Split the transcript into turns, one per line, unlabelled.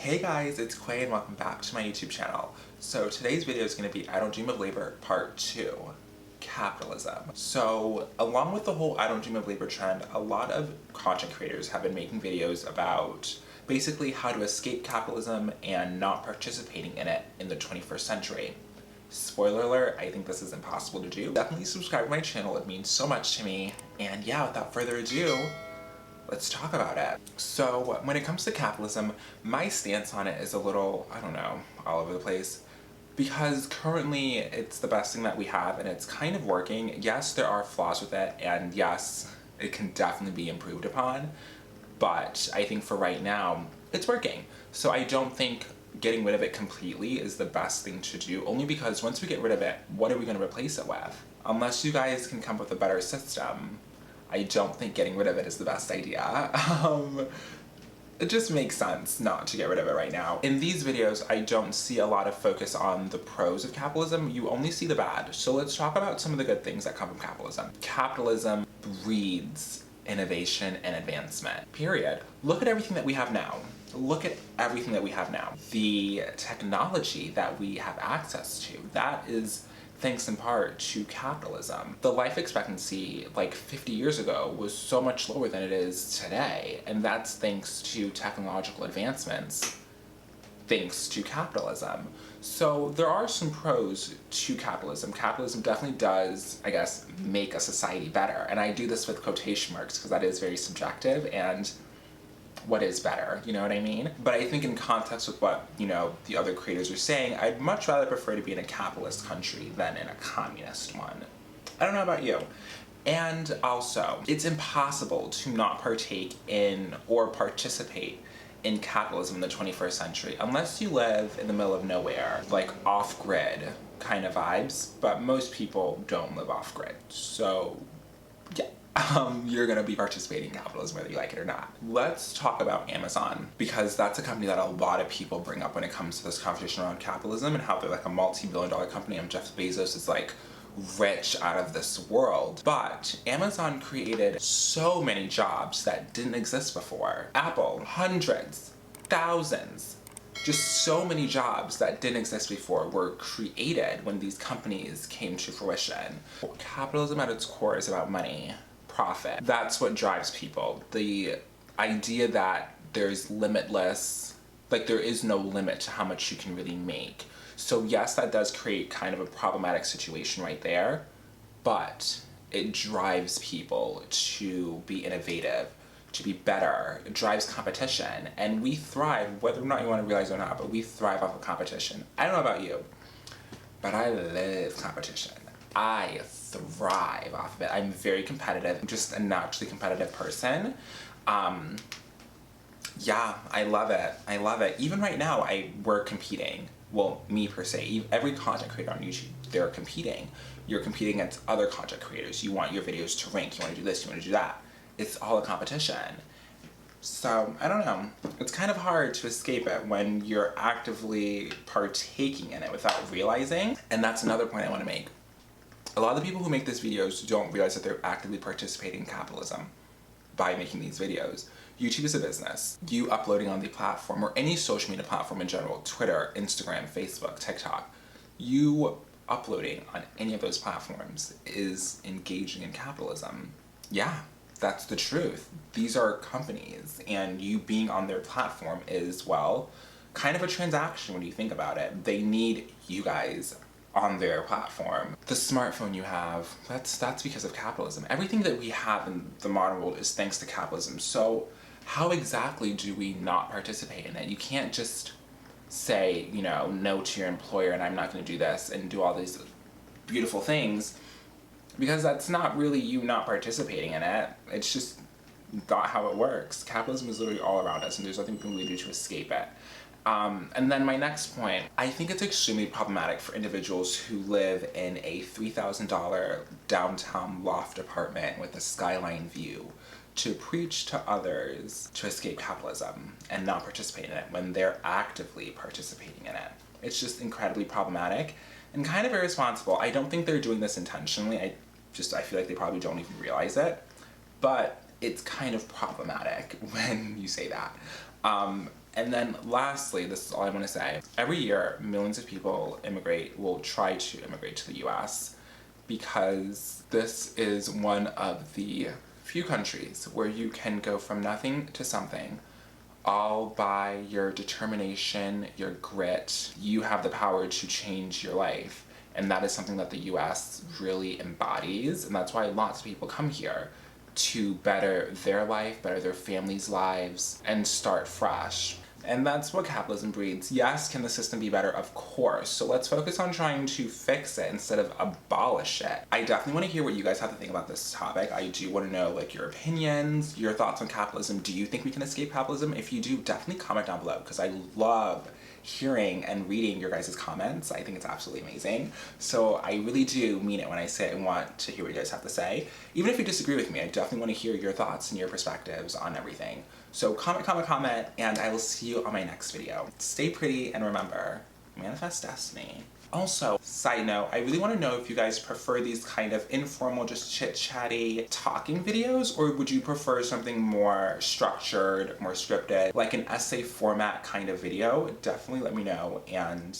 Hey guys, it's Quay and welcome back to my YouTube channel. So today's video is going to be I Don't Dream of Labor Part 2, Capitalism. So along with the whole I Don't Dream of Labor trend, a lot of content creators have been making videos about basically how to escape capitalism and not participating in it in the 21st century. Spoiler alert, I think this is impossible to do. Definitely subscribe to my channel, it means so much to me. And yeah, without further ado, let's talk about it. So when it comes to capitalism, my stance on it is a little, I don't know, all over the place. Because currently it's the best thing that we have and it's kind of working. Yes, there are flaws with it, and yes, it can definitely be improved upon. But I think for right now, it's working. So I don't think getting rid of it completely is the best thing to do, only because once we get rid of it, what are we going to replace it with? Unless you guys can come up with a better system, I don't think getting rid of it is the best idea. It just makes sense not to get rid of it right now. In these videos, I don't see a lot of focus on the pros of capitalism. You only see the bad. So let's talk about some of the good things that come from capitalism. Capitalism breeds innovation and advancement, period. Look at everything that we have now. Look at everything that we have now. The technology that we have access to, that is thanks in part to capitalism. The life expectancy like 50 years ago was so much lower than it is today, and that's thanks to technological advancements, thanks to capitalism. So there are some pros to capitalism. Capitalism definitely does, I guess, make a society better, and I do this with quotation marks because that is very subjective, and what is better, you know what I mean? But I think in context with what, the other creators are saying, I'd much rather prefer to be in a capitalist country than in a communist one. I don't know about you. And also, it's impossible to not partake in or participate in capitalism in the 21st century unless you live in the middle of nowhere, like off-grid kind of vibes, but most people don't live off-grid, so yeah. You're gonna be participating in capitalism whether you like it or not. Let's talk about Amazon, because that's a company that a lot of people bring up when it comes to this conversation around capitalism and how they're like a multi-billion-dollar company and Jeff Bezos is like rich out of this world. But Amazon created so many jobs that didn't exist before. Apple, hundreds, thousands, just so many jobs that didn't exist before were created when these companies came to fruition. Capitalism at its core is about money. Profit. That's what drives people. The idea that there's limitless, like there is no limit to how much you can really make. So yes, that does create kind of a problematic situation right there, but it drives people to be innovative, to be better. It drives competition, and we thrive, whether or not you want to realize it or not, but we thrive off of competition. I don't know about you, but I love competition. I thrive off of it. I'm very competitive. I'm just a naturally competitive person. Yeah, I love it. I love it. Even right now, we're competing. Well, me per se. Every content creator on YouTube, they're competing. You're competing against other content creators. You want your videos to rank. You want to do this, you want to do that. It's all a competition. So, I don't know. It's kind of hard to escape it when you're actively partaking in it without realizing. And that's another point I want to make. A lot of the people who make these videos don't realize that they're actively participating in capitalism by making these videos. YouTube is a business. You uploading on the platform, or any social media platform in general, Twitter, Instagram, Facebook, TikTok, you uploading on any of those platforms is engaging in capitalism. Yeah, that's the truth. These are companies, and you being on their platform is, well, kind of a transaction when you think about it. They need you guys on their platform. The smartphone you have, that's because of capitalism. Everything that we have in the modern world is thanks to capitalism. So how exactly do we not participate in it? You can't just say, no to your employer and I'm not going to do this and do all these beautiful things, because that's not really you not participating in it. It's just not how it works. Capitalism is literally all around us and there's nothing we can really do to escape it. And then my next point, I think it's extremely problematic for individuals who live in a $3,000 downtown loft apartment with a skyline view to preach to others to escape capitalism and not participate in it when they're actively participating in it. It's just incredibly problematic and kind of irresponsible. I don't think they're doing this intentionally. I feel like they probably don't even realize it, but it's kind of problematic when you say that. And then lastly, this is all I want to say. Every year, millions of people will try to immigrate to the US because this is one of the few countries where you can go from nothing to something all by your determination, your grit. You have the power to change your life. And that is something that the US really embodies. And that's why lots of people come here to better their life, better their families' lives, and start fresh. And that's what capitalism breeds. Yes, can the system be better? Of course. So let's focus on trying to fix it instead of abolish it. I definitely want to hear what you guys have to think about this topic. I do want to know like your opinions, your thoughts on capitalism. Do you think we can escape capitalism? If you do, definitely comment down below because I love hearing and reading your guys' comments. I think it's absolutely amazing. So I really do mean it when I say I want to hear what you guys have to say. Even if you disagree with me, I definitely want to hear your thoughts and your perspectives on everything. So comment, and I will see you on my next video. Stay pretty, and remember, manifest destiny. Also, side note, I really want to know if you guys prefer these kind of informal, just chit-chatty talking videos, or would you prefer something more structured, more scripted, like an essay format kind of video? Definitely let me know, and